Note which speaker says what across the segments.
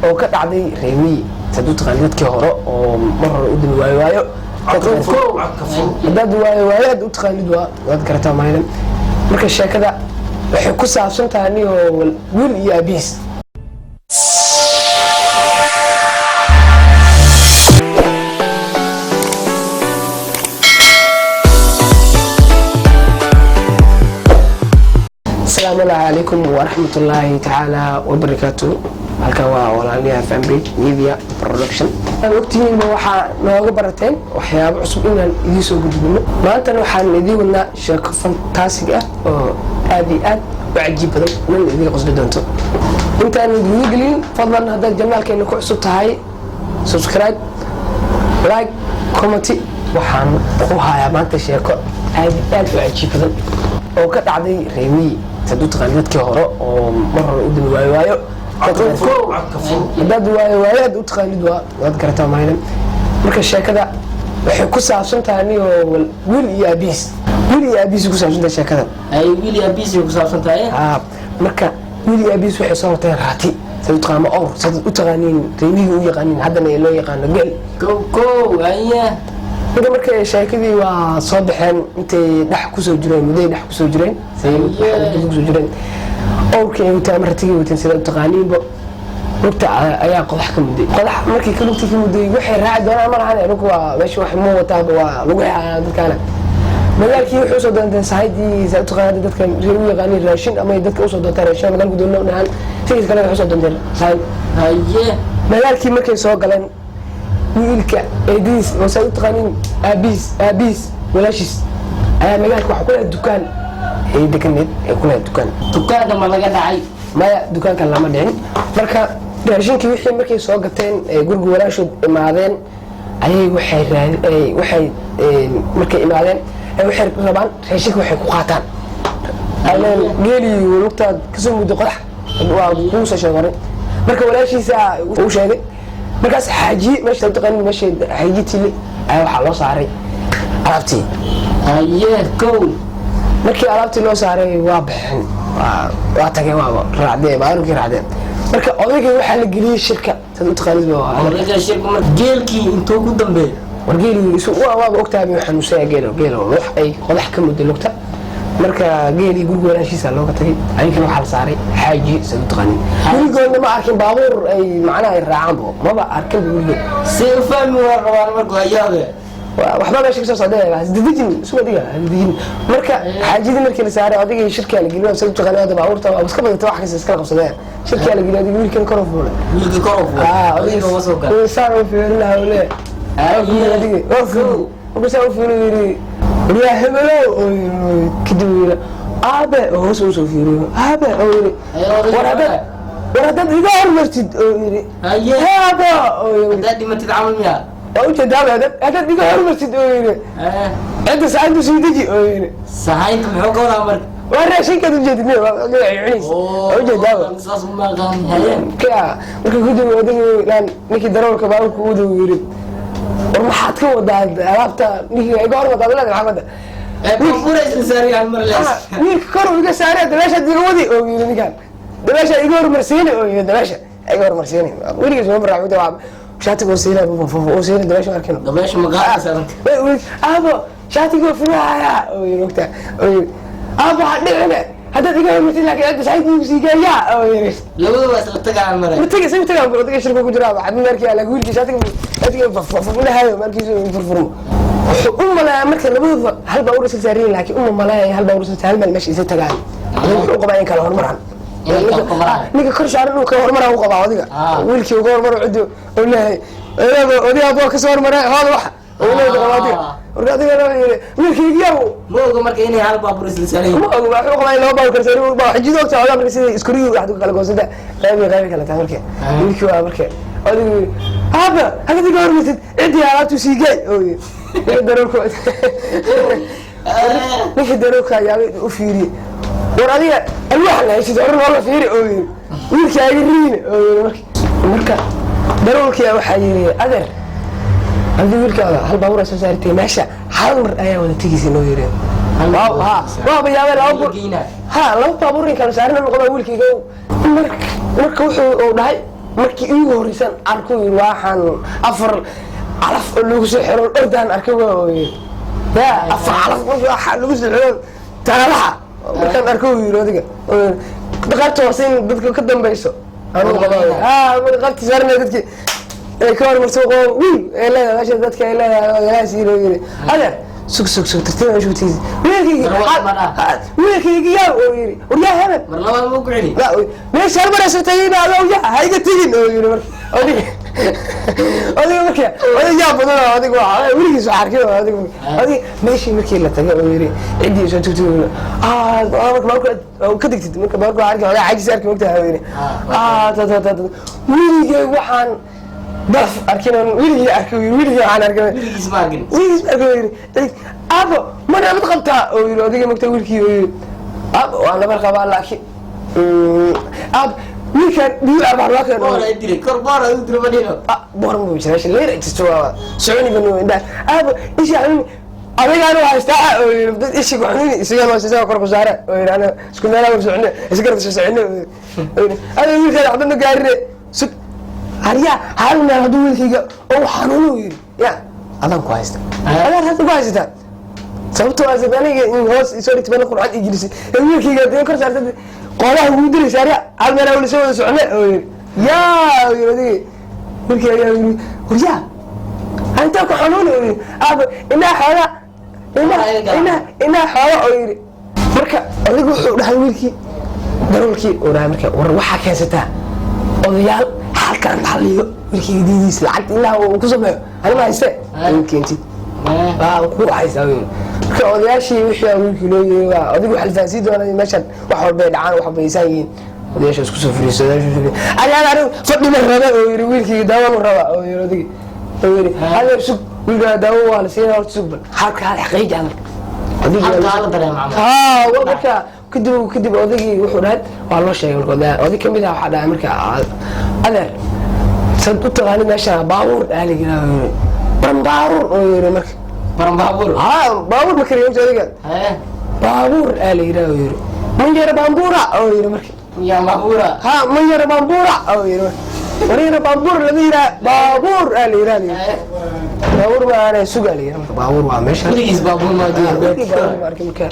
Speaker 1: oo ka dhacday reemiyi saduu taqaan dadkii hore oo mar hore u dimi waayo dad waayo u taqaanid waad garataa maadan marka sheekada waxay ku saabsan tahay oo wiil iyo abiis السلام عليكم ورحمة الله تعالى وبركاته. halkan waa walaaliyaha fan page media production waqtigiin waxa nooga barateen waxyaabo cusub inaan idin soo gudbino maanta waxaan idin wadnaa sheeko fantastic ah oo aad iyo aad u cajiib badan in idin qosdo doonto intaan idin gelin fadlan haddaad janaalkeena ku cusub tahay subscribe like comment waxaan ku hayaa maanta sheeko aad iyo aad u cajiib badan oo ka dhacday reemiyi saduu taqaan dadkii hore oo mar hore u dimi waayo dad waayo u taqaanid waad garataa maadan marka sheekada waxay ku saabsan tahay oo wiil iyo abiis ku saabsan tahay sheekada
Speaker 2: wiil iyo abiis ku saabsan tahay
Speaker 1: marka wiil iyo abiis waxay soo wateen raati saduu taqaan or saduu u taqaaniin reemiyi u yaqaaniin haddana loo yaqaano gel marka sheekadii waa soo baxeen intay dhex kusoo jireen mudday dhex kusoo jireen awrkii ay wataan martigii wateen sida taqaaniinba lugta ayaa qodax ka mudday qodax markii ka lugta ka mudday waxay raaci doonaan ma lahan lug waa meesha wax ma wataaba waa lagu xayaa dadkaana magaalkii wuxuu soo doonteen sahaydii sida taqaanada dadka reer u yaqaaniin raashin ama dadka usoo doontaan raashin magaalku doonno dhahan sidii kale waxay soo doonteen sahayd magaalkii markay soo galeen wiilka eediis oo sida taqaaniin abiis walaashiis ayaa magaalka wax ku leh dukaan ay deganeed ay ku leh dukaanka
Speaker 2: ma laga dhacay
Speaker 1: maya dukaanka lama dhicin marka raashinkii wixii markay soo gateen guriga walaashood imaadeen ayay waxay markay imaadeen waxay rabaan raashinka waxay ku qaataan geeli lugtaad kasoo muddo qodax waa kuu soo sheegay marka walaashiisa uu sheegay markaas xaaji meesha taqaaniin meesha xaaji tili ayaa waxaa loo saaray alaabtii markii alaabtii loo saaray waa baxeen waa tageen waa raacdeen maarunkii raacdeen marka odaygii waxaa la geliyey shirka saduu taqaaniin
Speaker 2: geelkii intuu ku dambeeyay
Speaker 1: wargeelii waaba ogtahay xanuunsaya geelo wax ay qodax ka mudday lugta marka geelii guriga walaashiisa looga tagay ayagana waxaa la saaray xaaji saduu taqaaniin gurigoodna ma arkin baabuur ay macnaha ay raacaanbo maba arkin gurigood
Speaker 2: si u fahmi waa rabaan markuu hayaabe
Speaker 1: waxba meesha kasoo socday hasdadejin isuma diga hasdadejin marka xaajidii markii la saaray odaygii shirkaa la geliyay saduu taqaaniin baabuurta waa iska badata wax kasta iska qabsadeen shirkaa la geliyay wiilkan kor u fuulay odayga saan u fiirinaha ule وكسر فيري يا هبلو كده ابا هو سو فيري ابا ورادت يدور مرتد هذا
Speaker 2: دادي ما تتعامل معاه
Speaker 1: او جدال هذا يدور مرتد انت ساعد سيدجي
Speaker 2: ساعد محو قولا مرك
Speaker 1: وانا شيء كده جدني عينيس او جدال
Speaker 2: قصص ما قام هيا
Speaker 1: كا كده ودني لان نكي darawalka baa ku wada yiri waxaad ka wadaa alaabta ninkii ay goor wada leedahay maxamed
Speaker 2: buureys saariyaan marlees
Speaker 1: ninka kor uga saaray dalasha dilwadi oo yiri ninkan dalasha iga hormarsiinay oo yiri dalasha iga hormarsiinay weligiis ma barnaamij waa shaatiga wasiila oo siina dalasha arkino
Speaker 2: dalasha magaca
Speaker 1: abo shaatiga furaaya oo yiri ogta abo hadhicina hadda diga hormarsiin laakiin aad saayid siigaaya oo yiri
Speaker 2: labadaba isla tagaan maray
Speaker 1: martiga say tagaan baro shirku ku jira waxa markii la wiilkii shaatiga furfurnahayo markiisu furfurmo malaya marka labadooda hal baa urasa saareen laakiin malaya hal baa urasa hal meel meesha isay tagaan wuxuu qabaa in kala hormaran ninka kor saaran uu ka hormaran uu qabaa adiga wiilkii uu hormaro cido oo leeyahay odiga baa ka soo hormaray hada wax oo leeyahay adiga waradiga wiilkii yaw
Speaker 2: mooga marka inay hal baa urasa saareen
Speaker 1: wuxuu qabaa in loo baa ka saareen baa xijidoo tahay markii sida iskuriyo wax kala goosada qayb kala tahay markii wiilkii waa markii adiga haba hada diga hormartid cidii alaabtu siigay oo ninka daroolka ayaa u fiiriyey war adiga alwaax la haysid hore loola fiiri oo yiri wiilka ay riin oo marka daroolkii waxaa yiri adeer hadii wiilkaaga hal baabuur soo saartay meesha hal mar ayaa wada tigiisay noo yiri waa bayaabay laba baabuur in kala saaran noqdo wiilkayga marka wuxuu dhahay markii iigu horeysan arko waxaan afar calaf oo lagu soo xiro ordaan arkay waa yaa afar calaf waxa lagu soo xiro taalaha markaan arko adiga dhaqaarto siin dadka ka dambayso anigu qabaa marqabti saarnay dadkii ay ka hormarso wiil ee leedahay dadka ay leedahay ilaas yiri adeer sug tartiib ay shubtay wiilkayga yaa oo yiri waryaa hebel
Speaker 2: mar labaad ma ku celi
Speaker 1: meesha hal mar asatay inaad yaa hayga tigin oo yiri marka adiga marka yaa badan adiga waa wiligiis waxa arkay adiga meeshii markii la tagay oo yiri cidii soo tugtay marka ka digtid marka marka arkay waa caajis arkay waqtiga yiri wiligay waxaan daf arkay wiligay waxaan arkay
Speaker 2: wiligiis ma arkin
Speaker 1: abo mana mid qabtaa oo yiri adiga magta wiilkii oo yiri abo ana mar qaba laakiin wiilkan biyo abaa loo keenay
Speaker 2: oo ay diray korboor ay diray badino
Speaker 1: boormo jiray leer jisto soconi banu inda abo ishi adigaan waa istaa oo yiri dad ishi ku xunini isaga loo soo kor ku saara oo yiri ana isku meel aan socno isaga soo socno adiga wiilkan hadana gaarine sug hariya hal meel haduu wiilkiga oo xanuuno yiri ya adan ku haysta adan hadda ku haysta sababtoo ah aniga in hoos soo dhigtay baan qurxad ingiriisi wiilkiga deen kor saartay qolaha ugu diray saariya hal meel aan soo socno oo yiri yaa yiri wiilkiga yaa yiri huriya anta ku xanuuno yiri aba ina xala ina xala oo yiri marka adigu wuxuu dhahay wiilkii darolkii oo dhahay marka war waxa keensataa odayaal halkan xaliyo wiilkii diidis lacag ilaa uu ku sameeyo anima hayste keentid ku haysta marka odayaashii wixii wiilkii loo yeeyo adigu waxa la faasiin doonaa meeshan wax walba dhacaan wax baysan yihiin odayaasha isku soo fariisadaan ayaan fadhi ma raba oo yiri wiilkii daawo ma raba oo yiri adiga oo yiri hada sug wiilka daawo waa la siinaa horta sug halka xaqiiqi adiga
Speaker 2: halka la dareemo
Speaker 1: marka kadib odaygii wuxuu dhahay waa loo sheegay marka oday kamid ah waxa dhahay marka adeer sad u taqaani meesha baabuur aaliga baabuur oo yiri marka
Speaker 2: baabuur
Speaker 1: baabuur ma kariyo adiga baabuur aaliga oo yiri man yara baabuura oo yiri marka
Speaker 2: ya baabuura
Speaker 1: man yara baabuura oo yiri warina baabuur la yira baabuur aaliga baabuur ma ana sugal yiri marka baabuur waa meesha
Speaker 2: wiligiis baabuur ma
Speaker 1: marka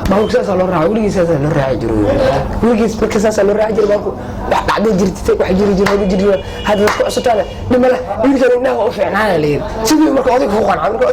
Speaker 1: baabuur saas loo raaco wiligiis saas loo raaci jiray wiligiis marka saas loo raaci jiray baabuur wax dhacday jirtay wax jiri hada ku cusubtaana dhimala wiilkan inaa u fiicnaan leeyahay sidii marka oday ku qancan marka